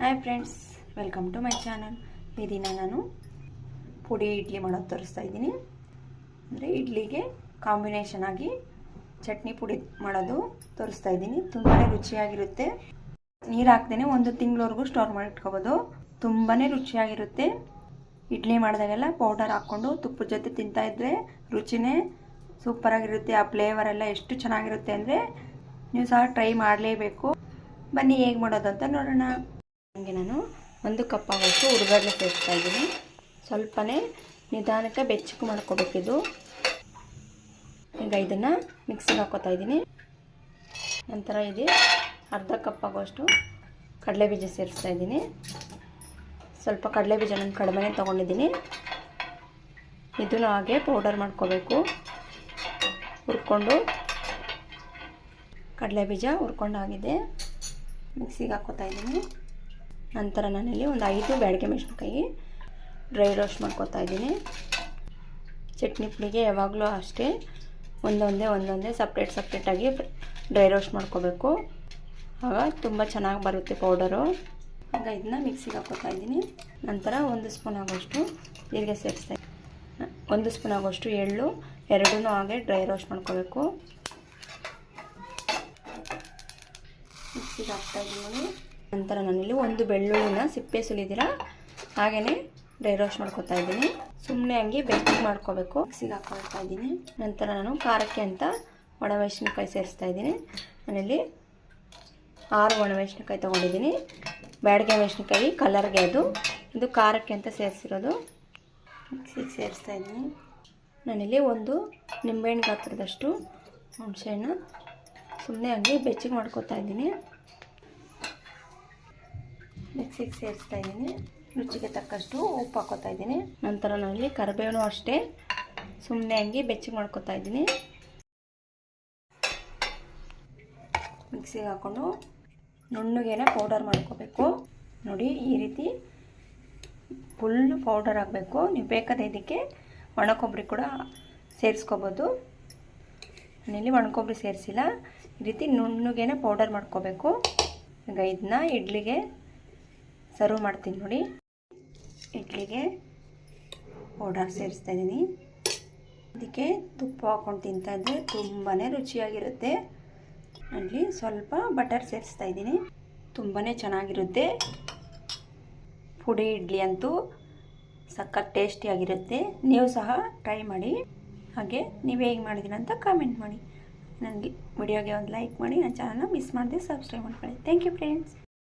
Hi friends, welcome to my channel. ಈ ದಿನ ನಾನು ಪುಡಿ ಇಡ್ಲಿ ಮಾಡೋದು ತೋರಿಸ್ತಾ ಇದ್ದೀನಿ. ಅಂದರೆ ಇಡ್ಲಿಗೆ ಕಾಂಬಿನೇಷನ್ ಆಗಿ ಚಟ್ನಿ ಪುಡಿ ಮಾಡೋದು ತೋರಿಸ್ತಾ ಇದ್ದೀನಿ. ತುಂಬಾ ರುಚಿಯಾಗಿರುತ್ತೆ. ನೀರು ಹಾಕ್ದೇ 1 ತಿಂಗಳವರೆಗೂ ಸ್ಟೋರ್ ಮಾಡಿ ಇಟ್ಕೋಬೋದು. ತುಂಬಾ ರುಚಿಯಾಗಿರುತ್ತೆ. ಇಡ್ಲಿ ಮಾಡಿದಾಗೆಲ್ಲ ಪೌಡರ್ ಹಾಕ್ಕೊಂಡು ತುಪ್ಪದ ಜೊತೆ ತಿಂತಾಯಿದ್ರೆ ರುಚಿನೇ ಸೂಪರಾಗಿರುತ್ತೆ. ಆ ಫ್ಲೇವರೆಲ್ಲ ಎಷ್ಟು ಚೆನ್ನಾಗಿರುತ್ತೆ ಅಂದರೆ ನೀವು ಸಹ ಟ್ರೈ ಮಾಡಲೇಬೇಕು. ಬನ್ನಿ ಹೇಗೆ ಮಾಡೋದು ಅಂತ ನೋಡೋಣ. ಹಾಗೆ ನಾನು 1 ಕಪ್ ಆಗೋಷ್ಟು ಹುರ್ಗಡ್ಲೆ ಸೇರಿಸ್ತಾ ಇದ್ದೀನಿ. ಸ್ವಲ್ಪನೇ ನಿಧಾನಕ್ಕೆ ಬೆಚ್ಚಗೆ ಮಾಡ್ಕೋಬೇಕಿದು. ಈಗ ಇದನ್ನು ಮಿಕ್ಸಿಗೆ ಹಾಕೋತಾ ಇದ್ದೀನಿ. ನಂತರ ಇದೆ ಅರ್ಧ ಕಪ್ ಆಗೋಷ್ಟು ಕಡಲೆಬೀಜ ಸೇರಿಸ್ತಾ ಇದ್ದೀನಿ. ಸ್ವಲ್ಪ ಕಡಲೆಬೀಜ ನಾನು ಕಡಿಮೆನೇ ತೊಗೊಂಡಿದ್ದೀನಿ. ಇದನ್ನು ಹಾಗೆ ಪೌಡರ್ ಮಾಡ್ಕೋಬೇಕು. ಹುರ್ಕೊಂಡು ಕಡಲೆಬೀಜ ಹುರ್ಕೊಂಡಾಗಿದೆ. ಮಿಕ್ಸಿಗೆ ಹಾಕೋತಾ ಇದ್ದೀನಿ. ನಂತರ ನಾನಿಲ್ಲಿ ಒಂದು 5 ಬ್ಯಾಡಗೆ ಮೆಣಸಿನಕಾಯಿ ಡ್ರೈ ರೋಸ್ಟ್ ಮಾಡ್ಕೋತಾ ಇದ್ದೀನಿ. ಚಟ್ನಿ ಪುಡಿಗೆ ಯಾವಾಗಲೂ ಅಷ್ಟೇ ಒಂದೊಂದೇ ಸಪ್ರೇಟಾಗಿ ಡ್ರೈ ರೋಸ್ಟ್ ಮಾಡ್ಕೋಬೇಕು. ಆಗ ತುಂಬ ಚೆನ್ನಾಗಿ ಬರುತ್ತೆ ಪೌಡರು. ಆಗ ಇದನ್ನ ಮಿಕ್ಸಿಗೆ ಹಾಕೋತಾ ಇದ್ದೀನಿ. ನಂತರ 1 ಸ್ಪೂನ್ ಆಗೋಷ್ಟು ಜೀರಿಗೆ ಸೇರಿಸ್ತಾ ಇದ್ದೀನಿ. 1 ಸ್ಪೂನ್ ಆಗೋಷ್ಟು ಎಳ್ಳು, ಎರಡೂ ಹಾಗೆ ಡ್ರೈ ರೋಸ್ಟ್ ಮಾಡ್ಕೋಬೇಕು. ಮಿಕ್ಸಿಗೆ ಹಾಕ್ತಾ ಇದ್ದೀನಿ. ನಂತರ ನಾನಿಲ್ಲಿ 1 ಬೆಳ್ಳುಳ್ಳಿನ ಸಿಪ್ಪೆ ಸುಲಿದಿರ ಹಾಗೆಯೇ ಡ್ರೈ ರೋಸ್ಟ್ ಮಾಡ್ಕೊತಾ ಇದ್ದೀನಿ. ಸುಮ್ಮನೆ ಹಂಗೆ ಬೆಚ್ಚಗೆ ಮಾಡ್ಕೋಬೇಕು. ಮಿಕ್ಸಿಗೆ ಹಾಕ್ಕೊಳ್ತಾ ಇದ್ದೀನಿ. ನಂತರ ನಾನು ಖಾರಕ್ಕೆ ಅಂತ ಒಣಮೆಣಸಿನಕಾಯಿ ಸೇರಿಸ್ತಾ ಇದ್ದೀನಿ. ನಾನಿಲ್ಲಿ 6 ಒಣಮೆಣಸಿನಕಾಯಿ ತೊಗೊಂಡಿದ್ದೀನಿ. ಬ್ಯಾಡಗೆ ಮೆಣಸಿನಕಾಯಿ ಕಲರ್ಗೆ ಇದು ಖಾರಕ್ಕೆ ಅಂತ ಸೇರಿಸಿರೋದು. ಮಿಕ್ಸಿಗೆ ಸೇರಿಸ್ತಾ ಇದ್ದೀನಿ. ನಾನಿಲ್ಲಿ 1 ನಿಂಬೆಹಣ್ಣು ಗಾತ್ರದಷ್ಟು ಹುಣಸೆಹಣ್ಣು ಸುಮ್ಮನೆ ಹಂಗೆ ಬೆಚ್ಚಗೆ ಮಾಡ್ಕೊತಾ ಇದ್ದೀನಿ. ಮಿಕ್ಸಿಗೆ ಸೇರಿಸ್ತಾ ಇದ್ದೀನಿ. ರುಚಿಗೆ ತಕ್ಕಷ್ಟು ಉಪ್ಪು ಹಾಕೋತಾ ಇದ್ದೀನಿ. ನಂತರ ನಾನಲ್ಲಿ ಕರಿಬೇವು ಅಷ್ಟೇ ಸುಮ್ಮನೆ ಹಂಗೆ ಬೆಚ್ಚಗೆ ಮಾಡ್ಕೊತಾ ಇದ್ದೀನಿ. ಮಿಕ್ಸಿಗೆ ಹಾಕ್ಕೊಂಡು ನುಣ್ಣಗೇನೆ ಪೌಡರ್ ಮಾಡ್ಕೋಬೇಕು. ನೋಡಿ, ಈ ರೀತಿ ಫುಲ್ ಪೌಡರ್ ಆಗಬೇಕು. ನೀವು ಬೇಕಾದ ಇದಕ್ಕೆ ಒಣಕೊಬ್ಬರಿ ಕೂಡ ಸೇರಿಸ್ಕೋಬೋದು. ನಾನಿಲ್ಲಿ ಒಣಕೊಬ್ಬರಿ ಸೇರಿಸಿಲ್ಲ. ಈ ರೀತಿ ನುಣ್ಣಗೇನೆ ಪೌಡರ್ ಮಾಡ್ಕೋಬೇಕು. ಈಗ ಇದನ್ನ ಇಡ್ಲಿಗೆ ಸರ್ವ್ ಮಾಡ್ತೀನಿ. ನೋಡಿ, ಇಡ್ಲಿಗೆ ಪೌಡರ್ ಸೇರಿಸ್ತಾ ಇದ್ದೀನಿ. ಇದಕ್ಕೆ ತುಪ್ಪ ಹಾಕ್ಕೊಂಡು ತಿಂತಾಯಿದ್ರೆ ತುಂಬಾ ರುಚಿಯಾಗಿರುತ್ತೆ. ಅಲ್ಲಿ ಸ್ವಲ್ಪ ಬಟರ್ ಸೇರಿಸ್ತಾ ಇದ್ದೀನಿ. ತುಂಬಾ ಚೆನ್ನಾಗಿರುತ್ತೆ. ಪುಡಿ ಇಡ್ಲಿ ಅಂತೂ ಸಖತ್ ಟೇಸ್ಟಿಯಾಗಿರುತ್ತೆ. ನೀವು ಸಹ ಟ್ರೈ ಮಾಡಿ. ಹಾಗೆ ನೀವು ಹೇಗೆ ಮಾಡಿದ್ದೀರ ಅಂತ ಕಾಮೆಂಟ್ ಮಾಡಿ. ನನಗೆ ವಿಡಿಯೋಗೆ ಒಂದು ಲೈಕ್ ಮಾಡಿ. ನನ್ನ ಚಾನಲ್ನ ಮಿಸ್ ಮಾಡದೆ ಸಬ್ಸ್ಕ್ರೈಬ್ ಮಾಡ್ಕೊಳ್ಳಿ. Thank you friends.